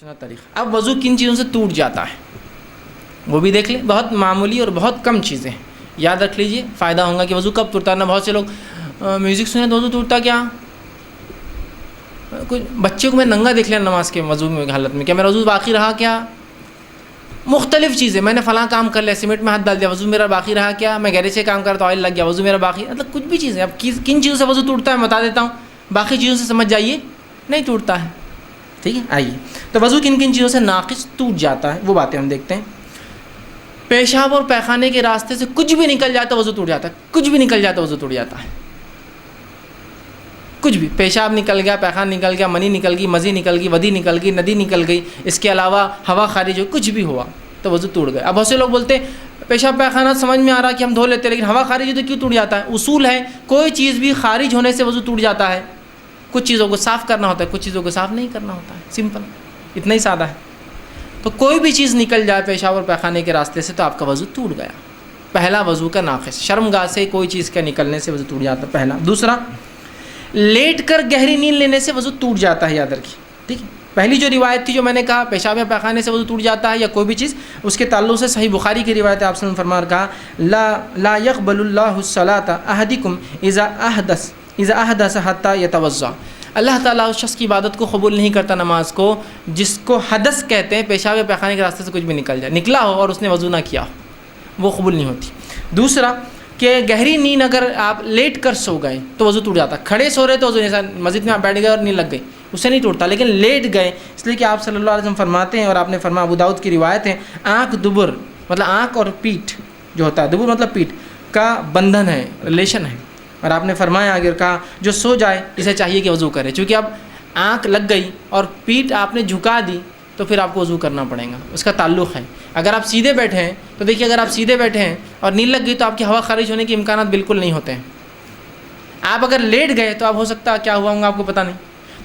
سنت طریقہ. اب وضو کن چیزوں سے ٹوٹ جاتا ہے وہ بھی دیکھ لیں. بہت معمولی اور بہت کم چیزیں ہیں, یاد رکھ لیجئے, فائدہ ہوگا کہ وضو کب ٹوٹتا ہے. نہ بہت سے لوگ میوزک سنیں تو وضو ٹوٹتا کیا, کوئی بچے کو میں ننگا دیکھ لیا نماز کے وضو میں حالت میں, کیا میرا وضو باقی رہا کیا؟ مختلف چیزیں, میں نے فلاں کام کر لیا, سیمنٹ میں ہاتھ ڈال دیا, وضو میرا باقی رہا کیا؟ میں گیرے سے کام کرتا تو آئل لگ گیا, وضو میرا باقی, مطلب کچھ بھی چیزیں. اب کن چیزوں سے وضو ٹوٹتا ہے میں بتا دیتا ہوں, باقی چیزوں سے سمجھ جائیے نہیں ٹوٹتا ہے. ٹھیک ہے, آئیے تو وضو کن کن چیزوں سے ناقص ٹوٹ جاتا ہے وہ باتیں ہم دیکھتے ہیں. پیشاب اور پیخانے کے راستے سے کچھ بھی نکل جاتا وضو ٹوٹ جاتا ہے. کچھ بھی نکل جاتا وضو ٹوٹ جاتا ہے. کچھ بھی, پیشاب نکل گیا, پیخان نکل گیا, منی نکل گئی, مزی نکل گئی, ودی نکل گئی, ندی نکل گئی, اس کے علاوہ ہوا خارج ہو, کچھ بھی ہوا تو وضو ٹوٹ گیا. اب بہت سے لوگ بولتے ہیں پیشاب پیخانہ سمجھ میں آ رہا کہ ہم دھو لیتے ہیں, لیکن ہوا خارج ہو تو کیوں ٹوٹ جاتا ہے؟ اصول ہے کوئی چیز بھی خارج ہونے سے وضو ٹوٹ جاتا ہے. کچھ چیزوں کو صاف کرنا ہوتا ہے, کچھ چیزوں کو صاف نہیں کرنا ہوتا ہے. سمپل, اتنا ہی سادہ ہے. تو کوئی بھی چیز نکل جائے پیشاب اور پیخانے کے راستے سے تو آپ کا وضو ٹوٹ گیا. پہلا وضو کا ناقص, شرمگاہ سے کوئی چیز کے نکلنے سے وضو ٹوٹ جاتا ہے, پہلا. دوسرا, لیٹ کر گہری نیند لینے سے وضو ٹوٹ جاتا ہے, یاد رکھیے. ٹھیک ہے, پہلی جو روایت تھی جو میں نے کہا پیشاب یا پیخانے سے وضو ٹوٹ جاتا ہے یا کوئی بھی چیز, اس کے تعلق سے صحیح بخاری کی روایت ہے, آپ صلی اللہ علیہ وسلم فرما کہا لا يقبل اللہ الصلاۃ احدکم اذا احدث حتى يتوضا. اللہ تعالیٰ اس شخص کی عبادت کو قبول نہیں کرتا, نماز کو, جس کو حدث کہتے ہیں, پیشاب یا پیخانے کے راستے سے کچھ بھی نکل جائے, نکلا ہو اور اس نے وضو نہ کیا ہو, وہ قبول نہیں ہوتی. دوسرا کہ گہری نیند اگر آپ لیٹ کر سو گئے تو وضو ٹوٹ جاتا. کھڑے سو رہے تو وضو, جیسا مسجد میں آپ بیٹھ گئے اور نیند لگ گئی, اس سے نہیں ٹوٹتا, لیکن لیٹ گئے اس لیے کہ آپ صلی اللہ علیہ وسلم فرماتے ہیں, اور آپ نے فرمایا, ابو داؤد کی روایت ہے, آنکھ دبر مطلب آنکھ اور پیٹھ جو ہوتا ہے, دبر مطلب پیٹھ کا بندھن ہے, ریلیشن ہے. اور آپ نے فرمایا اگر کہا جو سو جائے اسے چاہیے کہ وضو کرے, چونکہ اب آنکھ لگ گئی اور پیٹھ آپ نے جھکا دی تو پھر آپ کو وضو کرنا پڑے گا, اس کا تعلق ہے. اگر آپ سیدھے بیٹھے ہیں تو دیکھیے, اگر آپ سیدھے بیٹھے ہیں اور نیند لگ گئی تو آپ کی ہوا خارج ہونے کے امکانات بالکل نہیں ہوتے ہیں. آپ اگر لیٹ گئے تو آپ ہو سکتا ہے کیا ہوا ہوگا آپ کو پتہ نہیں.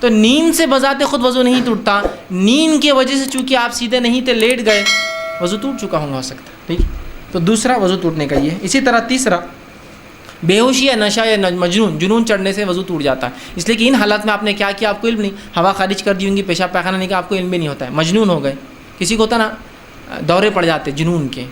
تو نیند سے بذات خود وضو نہیں ٹوٹتا, نیند کی وجہ سے چونکہ آپ سیدھے نہیں تھے, لیٹ گئے, وضو ٹوٹ چکا ہوگا ہو سکتا ہے. ٹھیک, تو دوسرا وضو ٹوٹنے کا یہ ہے. اسی طرح تیسرا, بے ہوشی یا نشہ یا جنون چڑھنے سے وضو ٹوٹ جاتا ہے. اس لیے کہ ان حالات میں آپ نے کیا کیا آپ کو علم نہیں, ہوا خارج کر دی ہوں گی, پیشاب پیخانہ نہیں, کہ آپ کو علم بھی نہیں ہوتا ہے, مجنون ہو گئے. کسی کو ہوتا نا دورے پڑ جاتے جنون کے,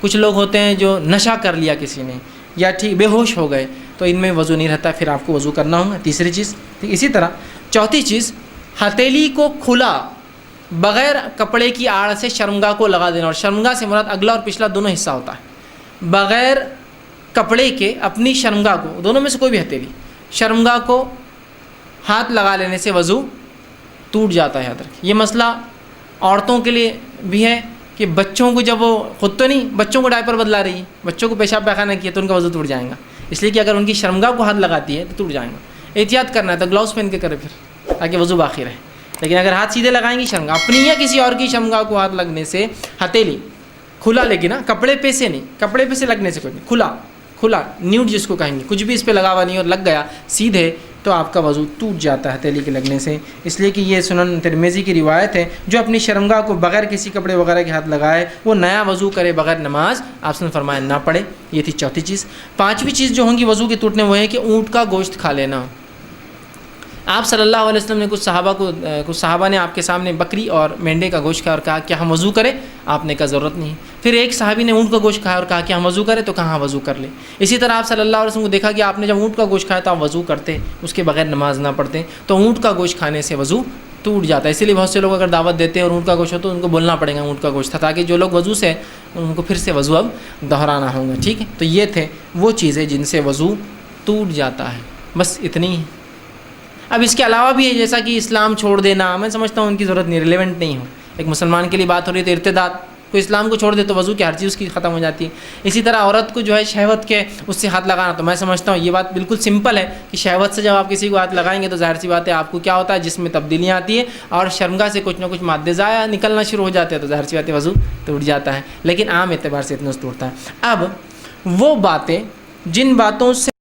کچھ لوگ ہوتے ہیں جو نشہ کر لیا کسی نے, یا ٹھیک بے ہوش ہو گئے, تو ان میں وضو نہیں رہتا, پھر آپ کو وضو کرنا ہوگا. تیسری چیز. اسی طرح چوتھی چیز, ہتھیلی کو کھلا بغیر کپڑے کی آڑ سے شرمگاہ کو لگا دینا. اور شرمگاہ سے مراد اگلا اور پچھلا دونوں حصہ ہوتا ہے. بغیر کپڑے کے اپنی شرمگاہ کو, دونوں میں سے کوئی بھی ہتھیلی, شرمگاہ کو ہاتھ لگا لینے سے وضو ٹوٹ جاتا ہے. یاد رکھیں, یہ مسئلہ عورتوں کے لیے بھی ہے کہ بچوں کو, جب وہ خود تو نہیں, بچوں کو ڈائپر بدلا رہی ہے, بچوں کو پیشاب پیخانہ کیا تو ان کا وضو ٹوٹ جائے گا, اس لیے کہ اگر ان کی شرمگاہ کو ہاتھ لگاتی ہے تو ٹوٹ جائے گا. احتیاط کرنا ہے تو گلاؤز پہن کے کرے پھر, تاکہ وضو باقی رہے. لیکن اگر ہاتھ سیدھے لگائیں گی شرمگاہ اپنی یا کسی اور کی شرمگاہ کو ہاتھ لگنے سے, ہتھیلی کھلا, لیکن کپڑے پہ سے نہیں, کپڑے پہ سے لگنے سے کوئی نہیں, کھلا نیوڈ جس کو کہیں گے, کچھ بھی اس پہ لگا ہوا نہیں اور لگ گیا سیدھے, تو آپ کا وضو ٹوٹ جاتا ہے ہتھیلی کے لگنے سے. اس لیے کہ یہ سنن ترمذی کی روایت ہے, جو اپنی شرمگاہ کو بغیر کسی کپڑے وغیرہ کے ہاتھ لگائے وہ نیا وضو کرے, بغیر نماز آپ نے فرمایا نہ پڑھے. یہ تھی چوتھی چیز. پانچویں چیز جو ہوں گی وضو کے ٹوٹنے, وہ ہے کہ اونٹ کا گوشت کھا لینا. آپ صلی اللہ علیہ وسلم نے کچھ صحابہ نے آپ کے سامنے بکری اور مینڈے کا گوشت کھایا اور کہا کیا ہم وضو کریں؟ آپ نے کہا ضرورت نہیں. پھر ایک صحابی نے اونٹ کا گوشت کھایا اور کہا کہ ہم وضو کریں, تو کہاں وضو کر لیں. اسی طرح آپ صلی اللہ علیہ وسلم کو دیکھا کہ آپ نے جب اونٹ کا گوشت کھایا تو آپ وضو کرتے, اس کے بغیر نماز نہ پڑھتے. تو اونٹ کا گوشت کھانے سے وضو ٹوٹ جاتا ہے. اسی لیے بہت سے لوگ اگر دعوت دیتے ہیں اور اونٹ کا گوشت ہو تو ان کو بولنا پڑے گا اونٹ کا گوشت تھا, تاکہ جو لوگ وضو سے ان کو پھر سے وضو اب دہرانا ہوگا. ٹھیک ہے, تو یہ تھے وہ چیزیں جن سے وضو ٹوٹ جاتا ہے. بس اتنی ہی. اب اس کے علاوہ بھی ہے, جیسا کہ اسلام چھوڑ دینا, میں سمجھتا ہوں ان کی ضرورت نہیں, ریلیونٹ نہیں ہو. ایک مسلمان کے لیے بات ہو رہی ہے تو ارتداد, کوئی اسلام کو چھوڑ دے تو وضو کی ہر چیز اس کی ختم ہو جاتی ہے. اسی طرح عورت کو جو ہے شہوت کے اس سے ہاتھ لگانا, تو میں سمجھتا ہوں یہ بات بالکل سمپل ہے کہ شہوت سے جب آپ کسی کو ہاتھ لگائیں گے تو ظاہر سی بات ہے آپ کو کیا ہوتا ہے, جس میں تبدیلیاں آتی ہیں, اور شرمگاہ سے کچھ نہ کچھ مادے ضائع نکلنا شروع ہو جاتے ہیں, تو ظاہر سی بات ہے وضو ٹوٹ جاتا ہے. لیکن عام اعتبار سے اتنا ٹوٹتا ہے. اب وہ باتیں جن باتوں سے